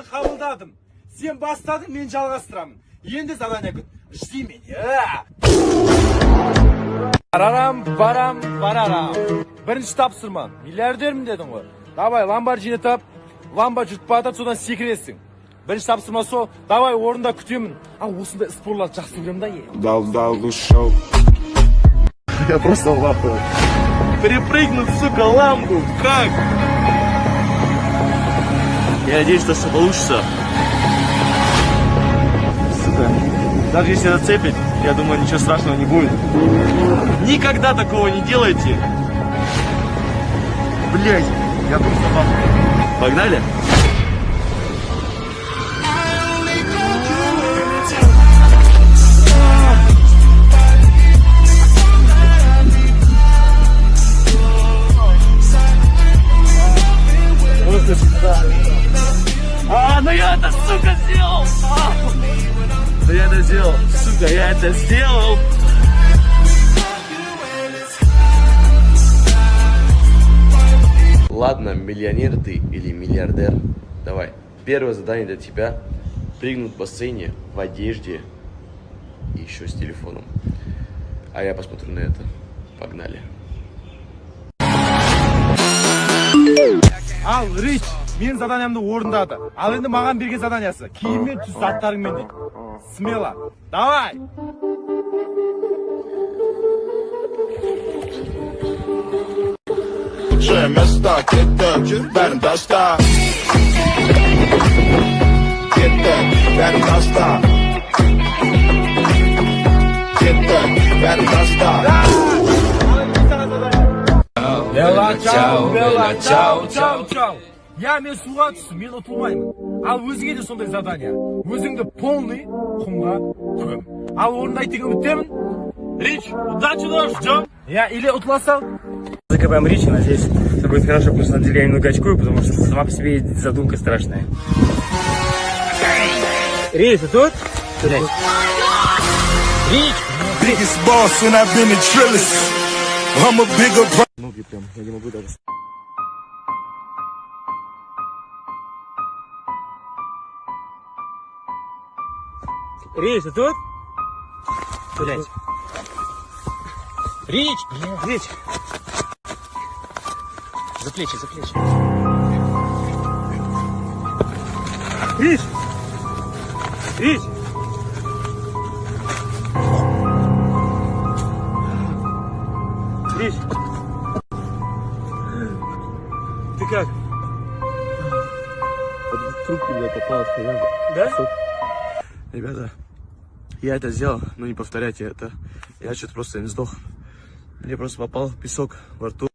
мен қабылдадым. Сен бастадың, мен жалғастырамын. Енді задание күт. Жди меня. Барарам. Бірінші тапсырма. Миллиардермін дедің ғой. Давай, ламборджини тап. Ламба жүртіп батады, содан секіресің. Бірінші тапсырма сол. Давай, орында күтемін. Осындай спорларды жақсы көремін да. Дал шоу. Я просто лапаю. Перепрыгнуть, сука, ламбу. Как? Я надеюсь, что все получится. Сука. Даже если зацепит, я думаю, ничего страшного не будет. Никогда такого не делайте. Блять, я просто лапаю. Погнали? Ну я это, сука, сделал! Да я это сделал! Сука, я это сделал! Ладно, миллионер ты или миллиардер. Давай, первое задание для тебя. Прыгнуть в бассейне, в одежде и еще с телефоном. А я посмотрю на это. Погнали. Ал, Рич, мен заданиямды орындады. Ал енді маған берген заданиясы. Киіммен түс заттарыңмен дейді. Смело. Давай! Место, кетті, бәрін таста. Кетті, бәрін таста. Кетті, бәрін таста. Белла, чау. Мен суға түстім, мен ұтылмаймын. Ал өзіңе де сондай задания. Өзіңді полный құмға көм. Ал орындайды деген үміттемін. Рич, удачи нас ждем. Или ұтыласал. Закопаем Ричи, надеюсь, все будет хорошо, потому что на деле я немного очкую, потому что сама по себе задумка страшная. Рич, ты тут? Рич! Biggest boss and I've been a trillist. I'm a bigger brother. Ноги прям, я не могу даже. Рич, ты тут? Блять. Рич! Рич! За плечи. Рич! Рич! Рич! Ты как? Трубки, блядь, попалась, понятно? Да? Ребята, я это сделал, но не повторяйте это. Я что-то просто не сдох. Мне просто попал песок во рту.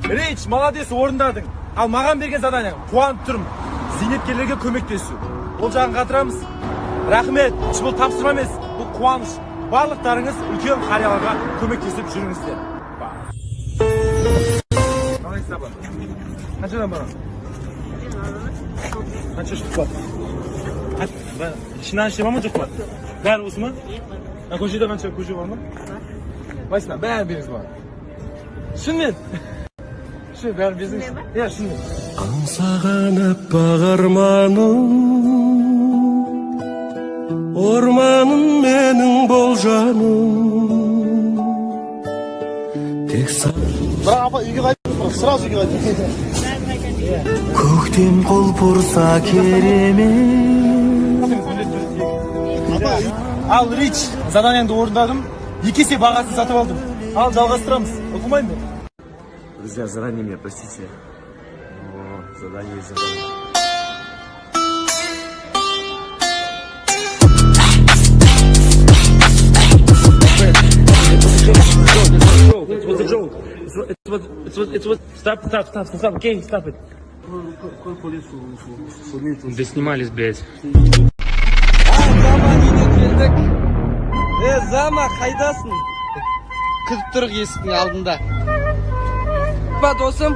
Рич, молодец, орындадың. Ал маған берген задания. Қуанып тұрмын. Зейнеткерлерге көмектесу. Ол жағын қатырамыз. Рахмет. Бұл тапсырма емес, бұл қуаныш. Барлықтарыңыз үлкен қарияларға көмектесіп жүріңіздер. Қалай сабыр? Қаншадан барам? Қанша штук бар? Ішінен ше бар ма, жоқ па? Бәрі осы ма? Көшеде қанша көше бар ма? Байсына, бәрі беріңіз бар. Шынымен? Şu ver bizim. Ya şimdi. Аңсағанып бағарманым, орманым менің болжаным. Тек Bravo, iyi kaydın. Sırası iyi kaydın. көктем құлпырса керемет. Al Rich, zadaniyamды орындадым. 2 есе бағасын сатып алдым. Ал жалғастырамыз. Оқымайын ба? Друзья, заранее меня простите. Но задание есть задание. It's a joke. Stop, okay, stop it. Да снимались, блядь. Зама үйіне келдік. Зама, қайдасың? Күтіп тұрық есіктің алдында. Ба досым?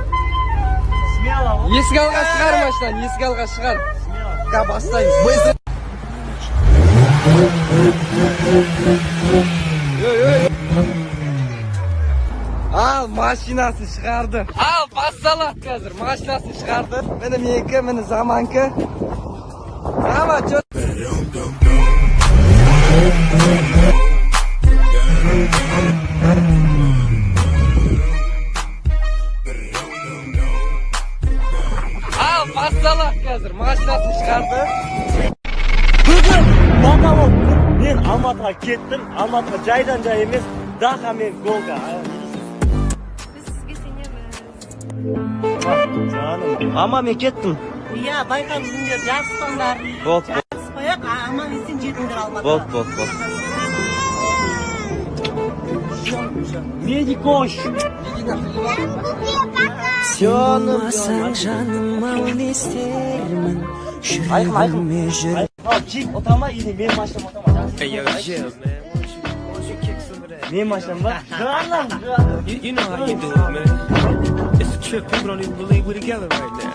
Есік алға шығар машинан, есік алға шығар. Қа бастаймыз. Ал, машинасын шығарды. Ал, басталады қазір. Машинасын шығарды. Мені менікі, мені заманкі. Зама, чё? Al, басталады қазір. Машинасын шығарды. Бүгін бата болды. Мен Алматыға кеттім. Алматыға жайдан жай емес, Даха мен Голга. Biz sizga senamiz. Жаным, ама мен кеттім. Иә, байқамызыңдар жақсысыңдар. Болды, Жақсы қояқ, аман есен жетіңдер Алматыға. болды. Медикош. Olmasan canım al istermin Yüreğime jür Чик, отама или мен машинам отама? Мен машинам ба? Жаным, You know how you do it, man. It's a trip. People don't even believe we're together right now.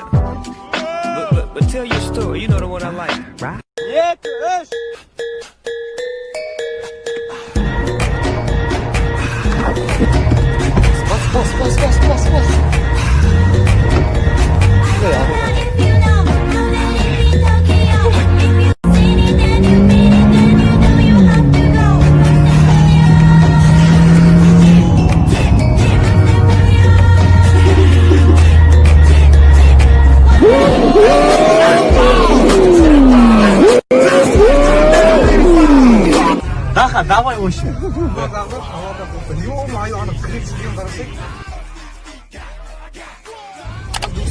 But tell your story. You know the one I like, right? екі, үш. Даха, давай очень.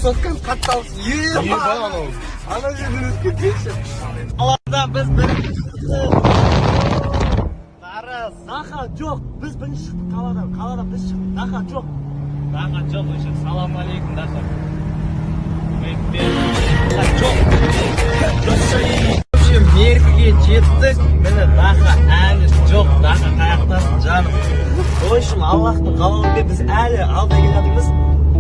Соткан қатты алсын. Ана жерден өтіп кетпейші. Аларда біз бір... Даха жоқ, біз бірінші шықтық қаладан біз шықтық. Даха жоқ. Даха жоқ, өші. Салам алейкум, Даха. Меркіге жеттік, міне Даха әлі жоқ, Даха қаяқтасын жаным. Ойшым, Аллахтың қалауымен біз әлі алда келе жатырмыз.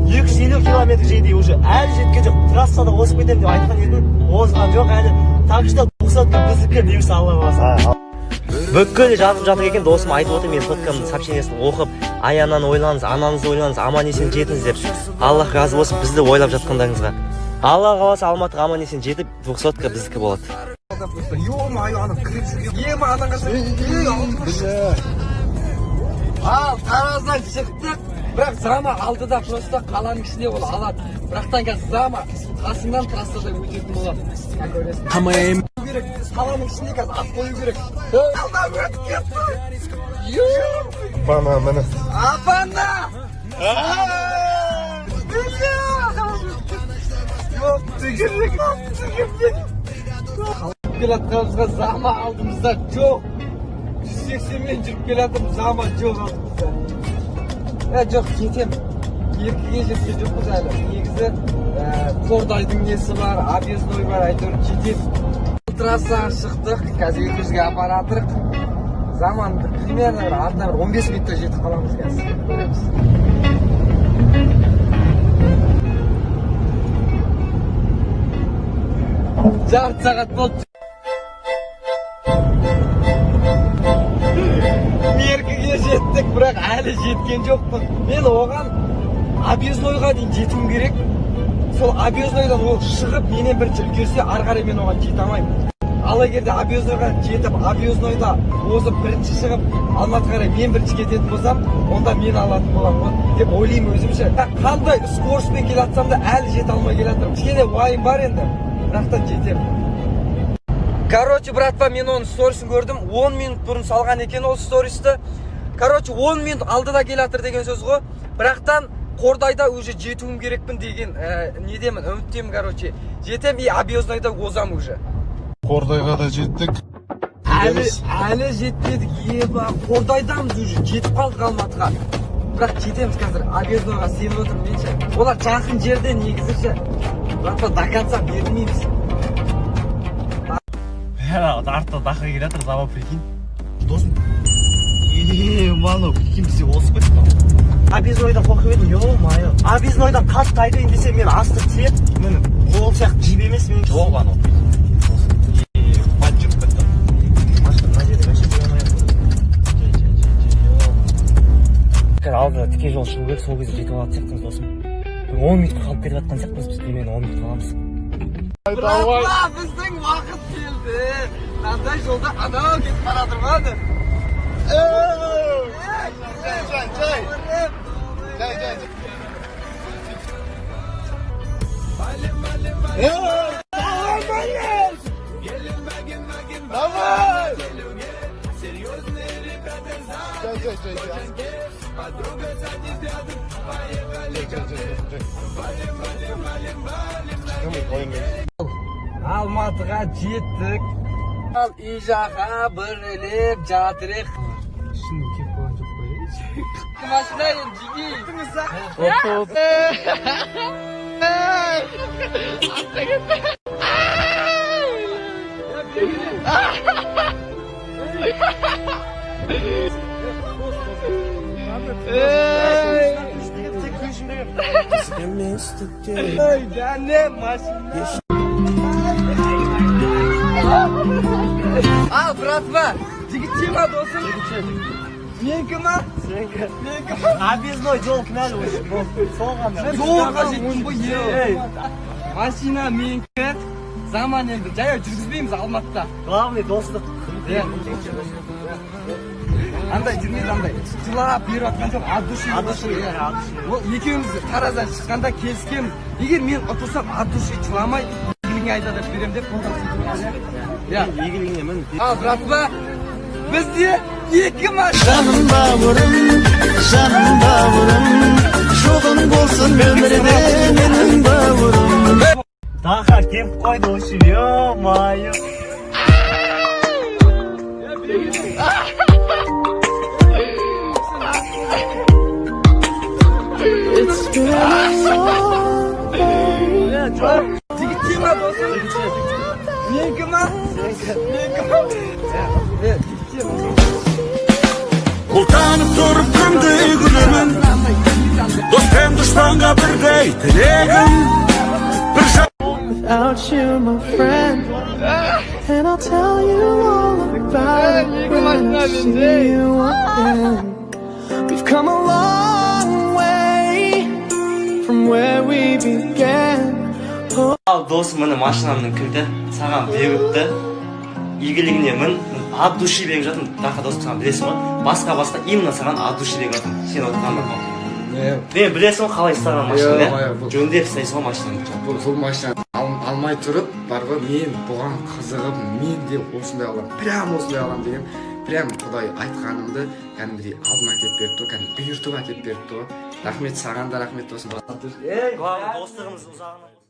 250 километр жейді уже, әлі жеткен жоқ, трассада осып кетемін деп айтқан едім, озған жоқ әлі. Так что 90-ка біздікі немесе Алла болса. Бүкіл жазып жатыр екен, досым айтып отыр, мен фоткамның сообщениесін оқып, аяннан ойлаңыз, анаңызды ойлаңыз, аман есен жетіңіз деп. Аллах разы болсын бізді ойлап жатқандарыңызға. Алла қаласа Алматыға аман есен жетіп, 200-ка біздікі болады. Ал, тараздан шықтық. Бірақ Зама алдыда просто қаланың ішінде ол алады. Бірақтан қазір Зама қасыңнан трассада өтетін болады. Хамайым Қаланың ішінде қазір ат қою керек. Алда өтіп кетті. Бана міне Апана! Yok, tükürdük. Kelatlarımızda Zama aldığımızda çok. 180 men жүріп келатып Зама жоқ алдымызда. Жоқ, кетем. Еркіге жеткен жоқпыз әлі. Негізі Қордайдың несі бар, объездной бар, әйтеуір жетем. Трассаға шықтық, қазір 200-ге апаратырық. Заманды примерно артына 15 минутта жетіп қаламыз қазір. Көреміз. Жарты сағат болды. Меркіге жеттік, бірақ әлі жеткен жоқпын. Мен оған объездойға дейін жетуім керек. Сол объездойдан ол шығып, менен бірінші үлгерсе, ары қарай мен оған жете алмаймын. Ал егерде объездойға жетіп, объездойда озып бірінші шығып, Алматы қарай мен бірінші кететін болсам, онда мен алатын боламын деп ойлаймын өзімше. Қандай скоростьпен келе жатсам да әлі жете алмай келе жатырмын. Кішкене уайым бар енді, бірақтан жетемін. Короче, братпа, мен оның сторисін көрдім. 10 минут бұрын салған екен ол стористі. Короче, 10 минут алдыда келе жатыр деген сөз ғой. Бірақтан Қордайда уже жетуім керекпін деген недемін, үміттемін, короче. Жетем и объездойда озам уже. Қордайға да жеттік. Әлі жетпедік, еба. Қордайдамыз уже, жетіп қалдық Алматыға. Бірақ жетеміз қазір, объездойға сеніп отырмын менше. Олар жақын жерде негізіше. Братпа, до конца бермейміз. Артта Даха келе жатыр, Зама прикинь. Досым. Мано, прикинь, бізде осып кетті. Объездойдан қорқып едім, ё-майо. Объездойдан қатты айтайын десем, мен астық тиет. Міне, қол сияқты жип емес мен. Жоқ, анау. Алдына тіке жол шығу керек, сол кезде жетіп алатын сияқтымыз досым. 10 минутқа қалып кетіп жатқан сияқтымыз, біз примерно 10 минут қаламыз. Братва, біздің уақыт келді. Мынандай жолда анау кетіп бара тұрмады. Алматыға жеттік. Ал үй жаққа біріліп жатырық. Шынын кеп болған жоқ қой. Машина енді жеге. Ой, да не машина. Ал, братва, жігітше ма досым? Менікі ма? Менікі ма? Объездной жол кінәлі осы. Солға Жолға жеттім ғой, машина менікі. Заман енді жаяу жүргізбейміз Алматыда. Главный достық. Андай жүрмейді, андай. Жылап беріп атқан жоқ, от души. Ол екеуміз тараздан шыққанда келіскенбіз. Егер мен ұтылсам, от души жыламай, игілігіңе айдадып берем деп қолдан сөйтіп. Игілігіне мін. Ал, братва, бізде екі машина. Жаным бауырым, жоғын болсын өмірде менің бауырым. Daha kim koydu o şimdi? Yo, Жігітше ма досым? Менікі ма? Ұлтанып тұрып күнде күлемін, дос пен дұшпанға бірдей тілегім. Without you, my friend, and I'll tell you all about it when I see you again. We've come a long way from where we began. Ал досым міне машинамның кілті саған беріпті. Игілігіне мін от души беріп жатым. Тақа достық саған білесің ғой. Басқа именно саған от души беріп жатым. Сен отырғанмын. Мен білесің ғой қалай ұстаған машина. Жөндеп істейсің ғой машинаны. Бұл машина алмай тұрып, бар ғой, мен бұған қызығып, мен де осындай алам, прям осындай алам деген, прям Құдай айтқанымды кәдімгідей алдыма әкеп берді, кәдімгі бұйыртып әкеп берді. Рахмет, саған да рахмет досым. Достығымыз ұзағына